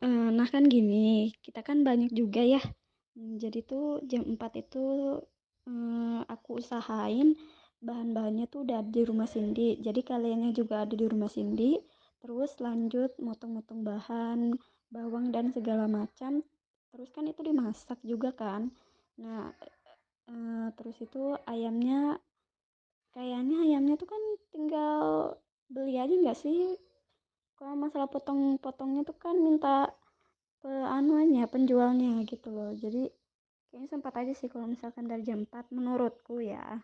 Nah kan gini, kita kan banyak juga ya. Jadi tuh jam 4 itu aku usahain bahan-bahannya tuh udah ada di rumah Cindy. Jadi kaliannya juga ada di rumah Cindy. Terus lanjut motong-motong bahan, bawang dan segala macam. Terus kan itu dimasak juga kan. Nah, terus itu ayamnya, kayaknya ayamnya tuh kan tinggal beli aja nggak sih? Kalau masalah potong-potongnya tuh kan minta anuannya, penjualnya gitu loh. Jadi kayaknya sempat aja sih kalau misalkan dari jam 4 menurutku ya.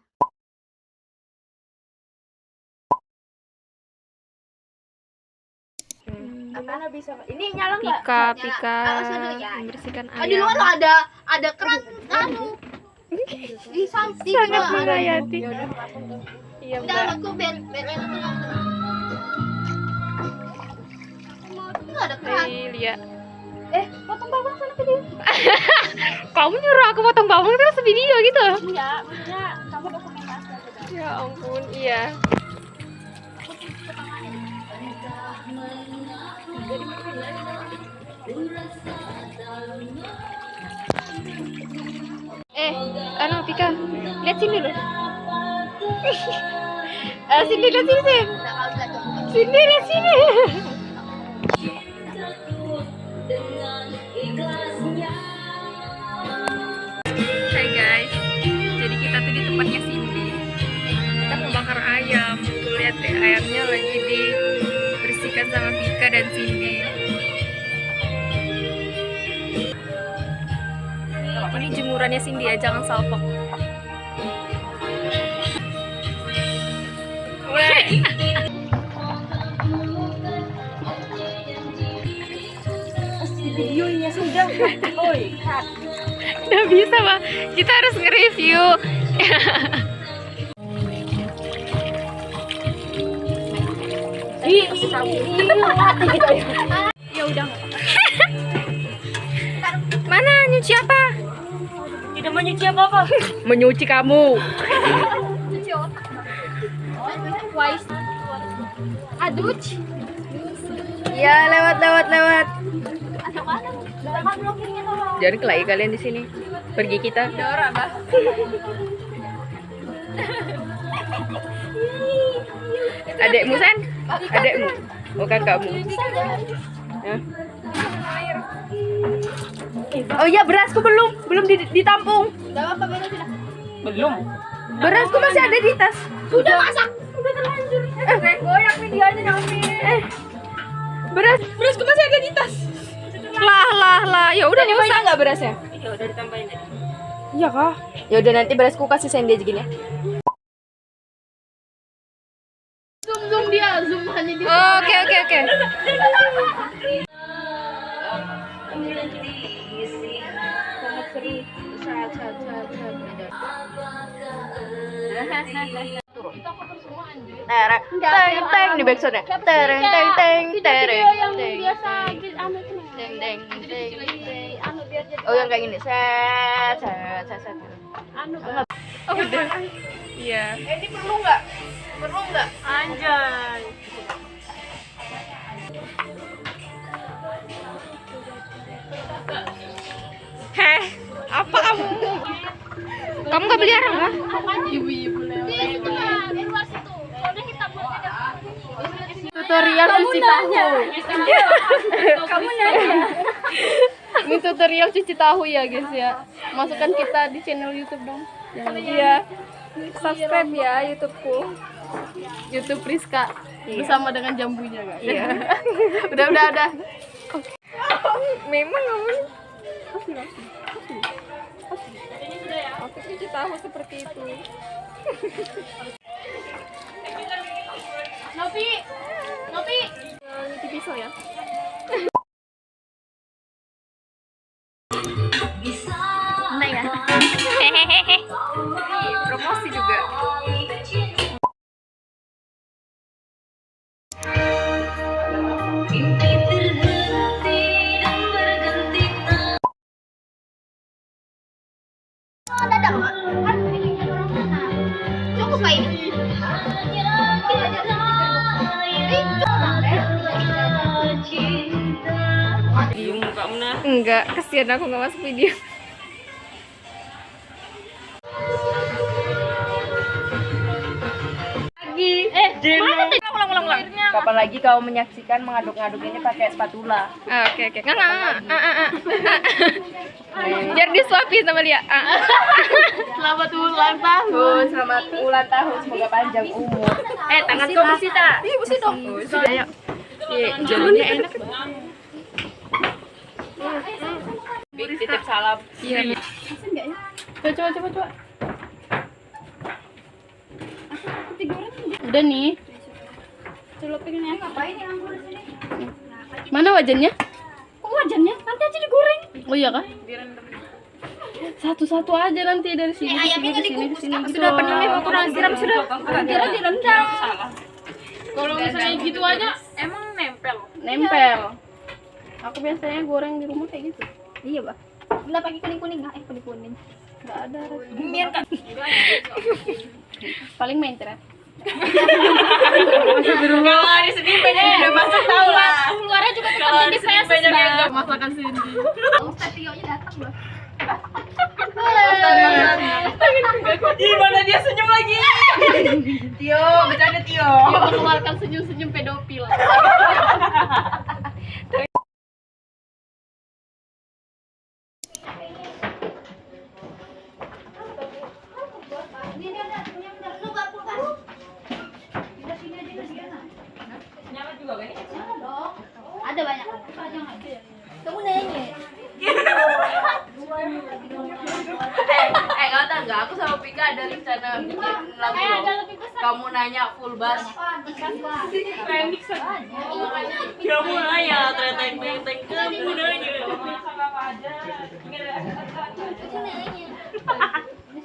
Gimana bisa? Ini nyala nggak? Pika membersihkan ayam. Di luar ada keran di samping. Sangat menghayati. Iya, Udah Mbak. aku biar nggak ada keran. Lia. Potong bawang sana ke dia. Kamu nyuruh aku potong bawang terus video gitu? Iya, maksudnya kamu dokumentasi aja. Ya ampun, iya. Pika, lihat sini loh. Sini, lihat sini, Sin. Sini, lihat sini. Hai guys, jadi kita tuh di tempatnya Cindy. Kita mau bakar ayam. Tuh lihat deh, ayamnya lagi dibersihkan sama Pika dan Cindy. Ini jemurannya Cindy ya, jangan salpok. Videonya sudah. Oi, Udah bisa, Bang. Kita harus nge-review. Ya udah. Mana nyuci apa? Tidak menyuci apa-apa. Menyuci kamu. Cuci otak. Wise. Aduh. Ya, lewat. Ada mana? Jangan blokirnya tolong. Jangan kelahi kalian di sini. Pergi kita. Dora, Bah. Adekmu, San? Adekmu. Bukan kamu. Ya. Oh iya, berasku belum ditampung. Enggak apa-apa, beres sudah. Belum. Berasku masih ada di tas. Sudah masak. Udah terlanjur. Goyak videonya jangan Berasku masih ada di tas. Lah. Ya udah, nggak usah nggak berasnya? Ya udah ditambahin aja. Iya kah? Ya udah, nanti berasku kasih Sandy aja gini ya. Zoom dia, zoom hanya dia. Oke. Sangat seru. Saat. Kita foto semua anjir. Teng di backsoundnya. Tereng. Video yang biasa anu itu. Teng. Anu biar jadi Oh, yang kayak gini. Set. anu. Oh, udah. Iya. Ini perlu nggak? Anjay. Heh, apa kamu? Kamu nggak beli arang kah? Ibu-ibu lewat. Di situ kan, di luar situ. Soalnya kita buat aja. Tutorial cuci tahu. Kamu nanya. Ini tutorial cuci tahu ya guys ya. Masukkan kita di channel YouTube dong. Iya. Subscribe ya YouTubeku. YouTube Rizka bersama dengan jambunya guys. Iya. udah. Memang kamu. Aku cuci tahu seperti itu. Nopi. Cuci pisau ya. Neng ya. Hehehe. Promosi juga. Dadah. Kan feelingnya orang sana. Cukup Pak ini. Kita jadi. Enggak, kesian aku nggak masuk video. Ulang. Kapan lagi kau menyaksikan mengaduk-ngaduk ini pakai spatula? Oke. Nggak. Biar disuapin sama Lia. Selamat ulang tahun. Selamat ulang tahun. Semoga panjang umur. Tangan kau bersih tak? Iya, bersih dong. Ayo. Jadinya enak. Titip salam. Iya. Coba. Udah nih. Celupinnya ngapain yang anggur di sini? Mana wajannya? Kok wajannya? Nanti aja digoreng. Oh iya kah? Satu-satu aja nanti dari sini ke sini ke sini ke sini. Sudah penuh nih, mau kurang siram sudah. Kira direndam. Kalau misalnya gitu aja emang nempel. Aku biasanya goreng di rumah kayak gitu. Iya, Bah. Enggak pakai kuning-kuning enggak? Kuning-kuning. Enggak ada. Paling main internet. Kalau di sini banyak yang udah masak tahu lah. Keluarnya juga tetap di Facebook, Bang. Masakan sini. Ustaz Tio-nya datang, Bah. Gimana dia senyum lagi? Tio, bercanda Tio. Dia mengeluarkan senyum-senyum pedofil. Ada banyak. Kamu nanya. Kau tahu nggak? Aku sama Pika ada rencana bikin lagu loh. Kamu nanya full bass. Kamu nanya, treteng. Kamu nanya.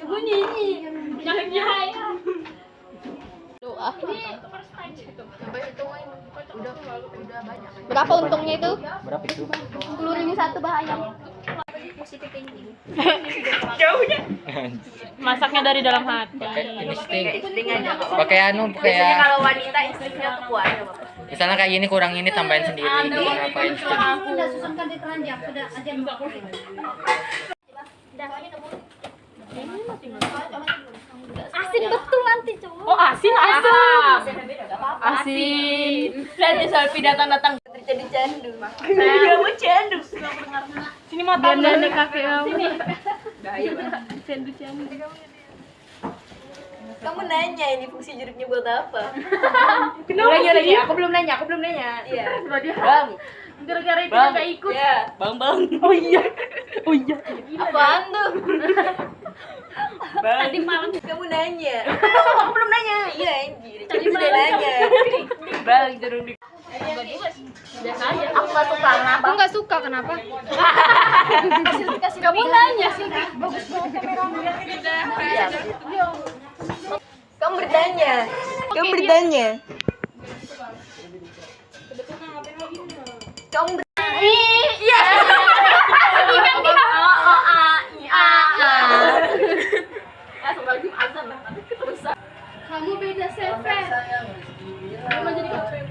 Kamu nyanyi. Jangan jahai. Doa. Udah banyak. Berapa untungnya itu? Berapa itu? 10.000 satu bahaya. Positive thinking. Jauhnya. Masaknya dari dalam hati. Pakai insting. Insting aja. Pakai anu, Biasanya kayak kalau wanita instingnya tuh kuat ya, Bapak. misalnya kayak gini kurang ini tambahin sendiri. Apa insting? Sudah susunkan di keranjang, sudah aja Mbak. Asin betul nanti, cowok. Oh, asin. Nanti Salpi datang jadi candu. Kamu candu. Sini mah biar nenek kakek kamu. Sini. Candu. Kamu nanya ini fungsi jeruknya buat apa? Kenapa Lagi, sih? aku belum nanya. Iya. Dia Bang. gara-gara itu Bang. nggak ikut. Iya. Bang. Oh iya. Apaan tuh? Bang. Tadi malam Kamu nanya. Aku belum nanya. Iya, anjir. Tadi udah nanya. Bang, jeruk di biasa aja. Aku gak suka kenapa? Aku nggak suka kenapa? Kamu nanya sih. Iya. Kamu bertanya. Kamu bertanya. Kamu bertanya. Iya. Langsung lagi azan lah. Keterusan. Kamu beda CV. Kamu jadi kafe.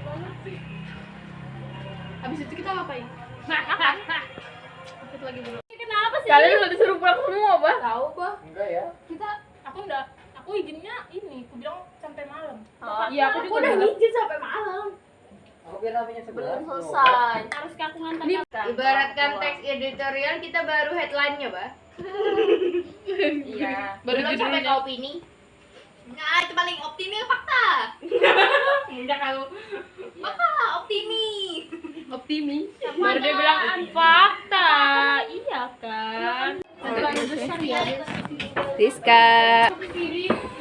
Habis itu kita ngapain? Ikut lagi dulu. Kenapa sih? Kalian udah disuruh pulang semua, Bah? Tahu kok. Enggak ya. Aku izinnya ini, aku bilang sampai malam. Iya, aku Aku udah ngizin sampai malam. Aku kira punya Belum selesai. Harus ke aku ngantar. Ibaratkan teks editorial kita baru headline-nya, Bah. Iya. Baru Belum sampai judulnya. ke opini. Nah, itu paling optimis fakta. Enggak kamu. Fakta, optimi. Optimi. Baru dia bilang fakta. Iya kan? Rizka.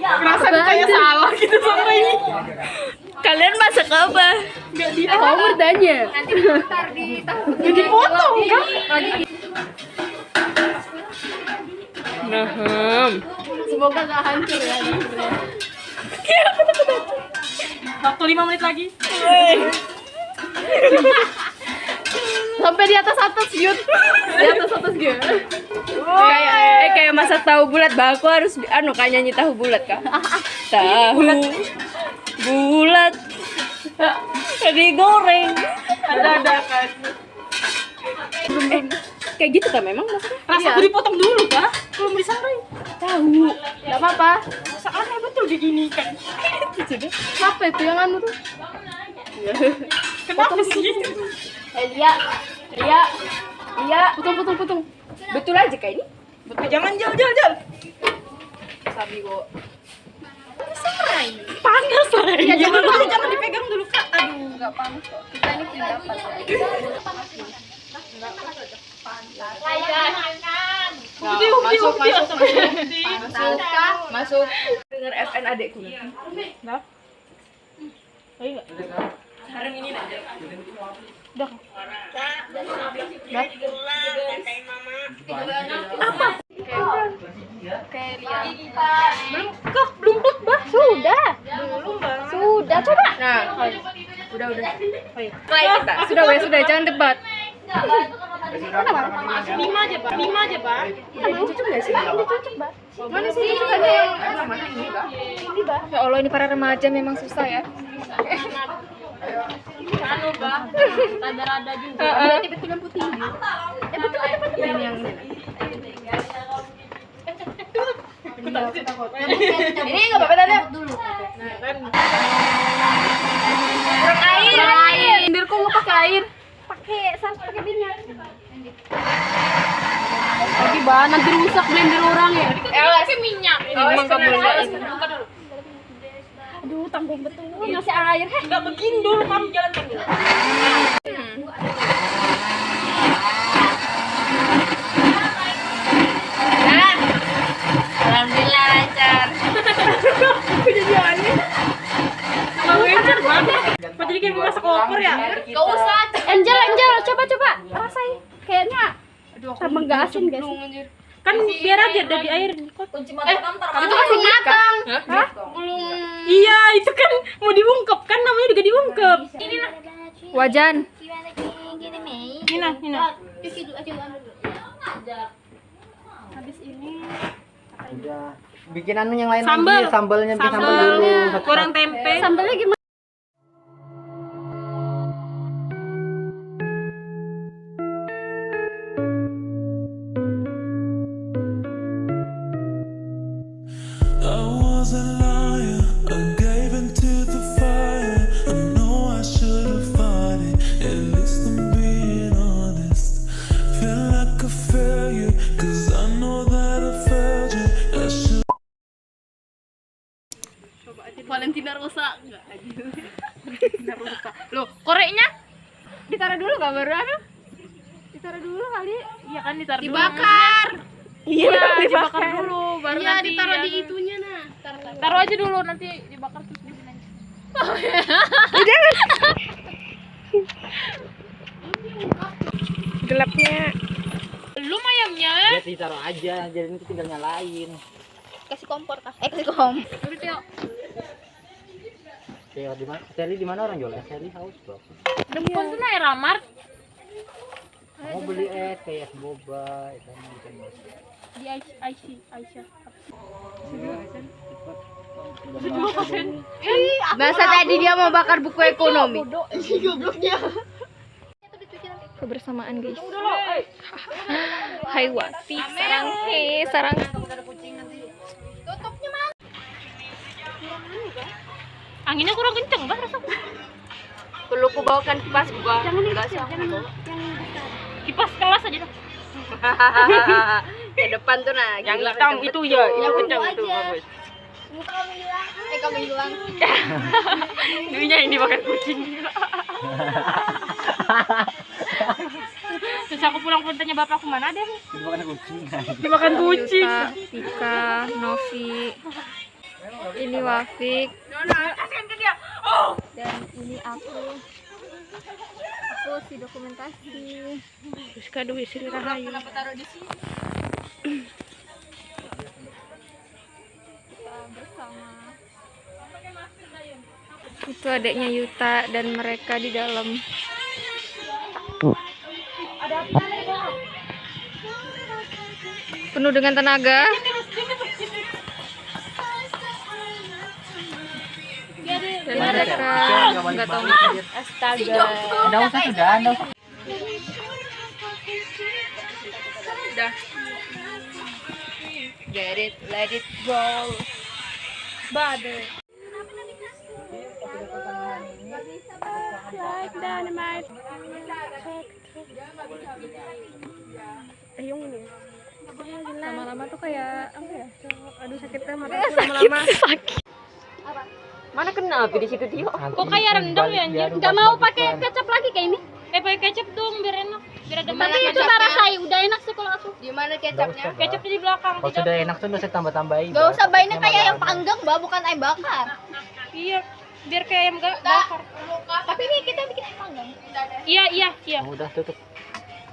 Merasa kayak salah gitu sama ini. Kalian masak apa? Kamu bertanya. Nanti bentar di tahu. Dipotong kan? Nah, semoga gak hancur ya. Waktu 5 menit lagi. Sampai di atas Yud. Di atas Yud. Kayak masak tahu bulat, Bah. Aku harus kan nyanyi tahu bulat, Kak. Tahu bulat digoreng. Ada kan. kayak gitu kan memang maksudnya? Rasa Iya. dipotong dulu kah? Belum disangrai. Tahu. Enggak apa-apa. Masa aneh betul diginikan. Siapa itu yang anu tuh? Kenapa sih? Lia. Potong. Betul aja kayak ini. Betul. Jangan jal. Sabi kok. Panas lah. Ya, jangan dipegang dulu kak. Aduh. Enggak panas kok. Kita ini pendapat. Masuk. Dengar FN adekku. Nah. Ayo enggak? Sekarang ini nak. Udah. Kayak Lia. Belum khutbah. Sudah. Belum bang. Sudah coba. Nah, udah. Mulai kita. Sudah, jangan debat. 5 aja pak. Cocok nggak sih? Mana sih ada yang mana ini, Bah? Ya Allah, ini para remaja memang susah ya. Anu bah. Rada-rada juga. Berarti betul yang putih. Betul. Ini yang ini. Ini nggak apa-apa tante. Kurang air. Binderku nggak pakai air. Pakai minyak. Lagi bah, nanti rusak blender orang ya. Pakai minyak. Emang nggak boleh. Aduh, tanggung betul. Ngasih air. Enggak begini dulu kamu jalan dulu. Alhamdulillah lancar. Kok jadi kayak masak opor ya? Gak usah. Angel, coba rasain. Kayaknya tambah nggak asin guys. Kan biar aja dari air. Kunci motor itu masih matang. Hah? Belum. Iya, itu kan mau diungkep kan namanya juga diungkep. Wajan. Nina. Habis ini Udah. Bikin anu yang lain Sambal. lagi, sambalnya bikin sambal dulu. Kurang tempe. sambalnya gimana? I was a liar, I gave into the fire. I know I should have fought it, at least I'm being honest. Feel like a failure, cause I know that I failed you. I should. Valentina Rosa enggak lagi. Valentina Rosa. Loh, koreknya ditaruh dulu enggak baru anu? Ditaruh dulu kali. Iya kan ditaruh dulu. Dibakar. Iya, dibakar dulu baru nanti. Iya, ditaruh di itunya nah. Taruh aja dulu nanti dibakar terus di sini aja. Gelapnya. Belum ayamnya. Ya ditaruh aja, jadi nanti tinggal nyalain. Kasih kompor kah? Kasih kompor. Udah, Tio. Kayak di mana? Seri di mana orang jual? Seri haus, Bro. Depan tuh nah Ramart. Mau beli es kayak es boba, ikan Di Aisyah. Masa tadi dia mau bakar buku ekonomi. Kebersamaan guys. Hai Wati, sarang. Anginnya kurang kenceng bah rasa. Perlu ku bawakan kipas gua. Enggak sih. Kipas kelas aja dah. Ke depan tuh nah. Yang gila, hitam kenceng itu betul. ya, yang kenceng itu aja. bagus. Kamu hilang. Duinya ini makan kucing. Terus aku pulang tanya bapakku mana deh? dimakan kucing. Dimakan kucing. Yuta, Tika, Novi. Ini Wafik. Dan ini aku si dokumentasi. Terus kado Sri Rahayu. Bersama itu adiknya Yuta dan mereka di dalam. Penuh dengan tenaga. Dan mereka nggak tahu Astaga. Enggak usah sudah, enggak usah. Udah. Get it, let it go. Bade. Like dynamite. Yung ini. Lama-lama tuh kayak apa ya? Aduh sakitnya mata lama-lama. Mana kena api di situ Tio? Kok kayak rendang ya anjir? Nggak mau pakai kecap lagi kayak ini. Pakai kecap dong biar enak. Biar ada Tapi itu tak rasain, udah enak sih kalau aku. Di mana kecapnya? Kecapnya di belakang. Kalau sudah enak tuh saya tambah-tambahin. Gak usah bainnya kayak ayam panggang, Mbak, bukan ayam bakar. Iya, biar kayak ayam bakar. Tapi ini kita bikin ayam panggang. Iya. Udah tutup.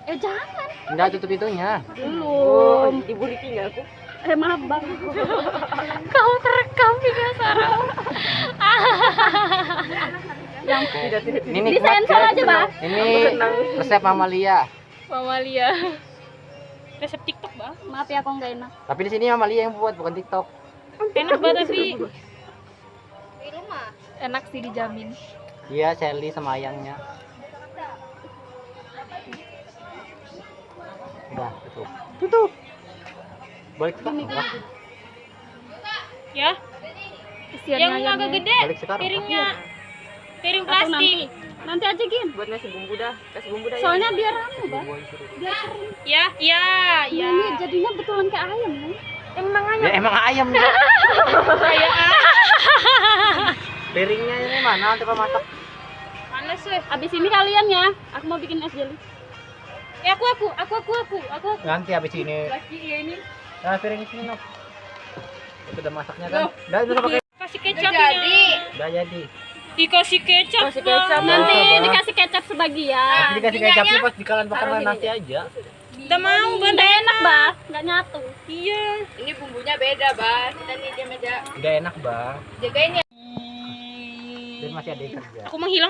Jangan. Enggak tutup itunya. Belum. Dibully tinggal aku. Maaf bang. Kamu terekam video Sarah. Ini nikmat Disensor aja, Bang. Ini resep Amalia. Mamalia. Resep TikTok, Bang. Maaf ya kok nggak enak. Tapi di sini Amalia yang buat bukan TikTok. Enak banget tapi Di rumah. enak sih dijamin. Iya, Shelly sama ayangnya. Udah, tutup. Tutup. Balik sekarang. Ya. Yang agak gede Balik sekarang. piringnya. Piring Atau plastik. nanti aja Gin. Buat nasi bumbu dah. Kasih bumbu dah. Soalnya biar anu bang. Ya. Ini jadinya betulan kayak ayam kan. Ya emang ayam. Piringnya ini mana? Coba masak. Panas weh. Abis ini kalian ya. Aku mau bikin es jelly. Ya aku. Nanti habis ini. Nah, piring sini Nok. Itu udah masaknya kan? Udah pakai. Kasih kecapnya. Udah jadi. Dikasih kecap. Kasih kecap. Nanti Bang. dikasih kecap sebagian. Nanti dikasih kecapnya pas di kalian bakar nanti aja. Udah mau Nggak Bang. enak bang. Nggak nyatu. Iya. Ini bumbunya beda, Bang. Kita nih dia beda. Udah enak, Bang. Jagain ya. Dan masih ada yang kerja. Aku menghilang.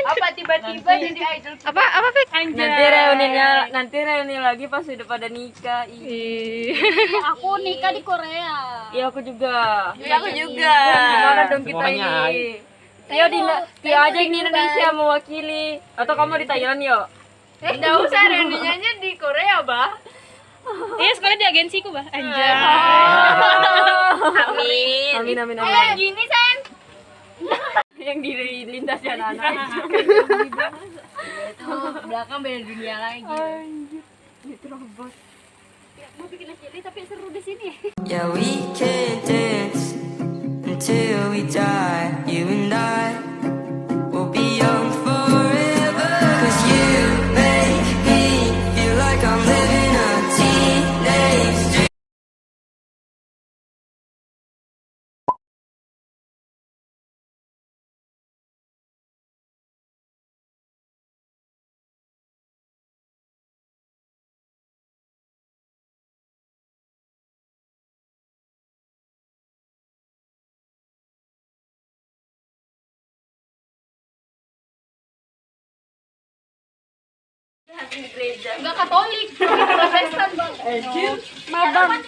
Apa tiba-tiba jadi idol? Apa Fik? Anjay. Nanti reuni lagi pas udah pada nikah. Aku nikah di Korea. Iya aku juga. Iya aku juga. Gimana dong kita Semuanya, ini? Tio aja yang di Indonesia mewakili. Atau kamu di Thailand yo? Enggak usah reuninya di Korea, Bah. Iya, sekolah di agensiku, Bah. Anjay. Amin. Gini, Sen. Yang di lintas anak-anak. Belakang beda dunia lagi. Mau bikin es jelly tapi seru di sini. Yeah, we can dance until we die. You and I will be young forever. 'Cause you make me feel like I'm living a teenage dream. Enggak Katolik. Protestan, Bang. Mabang.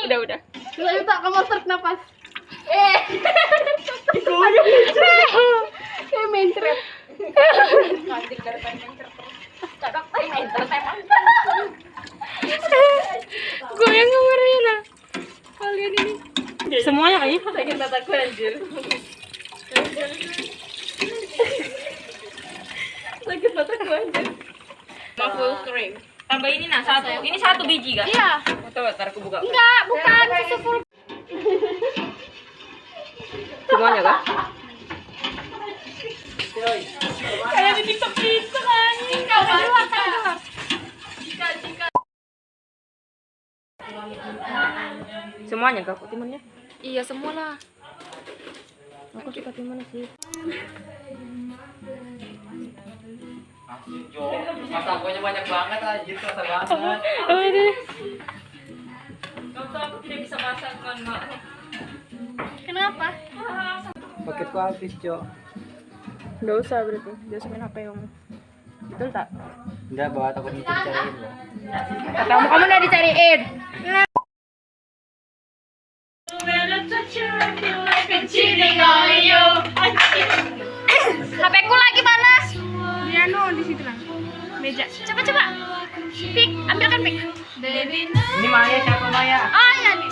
Udah. 2 juta kamu start napas. Kayak main trap. Goyang kameranya nah. Kalian ini. Semuanya kayaknya. Sakit mataku anjir. Sakit mataku anjir. Mau full cream. Tambah ini nah satu. Ini 1 biji kan? Iya. Coba ntar aku buka. Enggak, bukan susu full. Semuanya kan? Kayak di TikTok anjing. Semuanya kak, timunnya? Iya, semua lah. Aku suka timun sih. Masakannya banyak banget anjir, kerasa banget. Aduh. Kalau aku tidak bisa masak kan, Mak. Kenapa? Paketku habis, Cok. Enggak usah berarti. Dia main HP yang. Betul tak? Enggak, bawa takut itu dicariin loh. Kamu udah dicariin. HP-ku lagi mana? Dia di situ lah. Meja. Coba. Pik, ambilkan Pik. Ini Maya, siapa Maya? Oh, ya nih.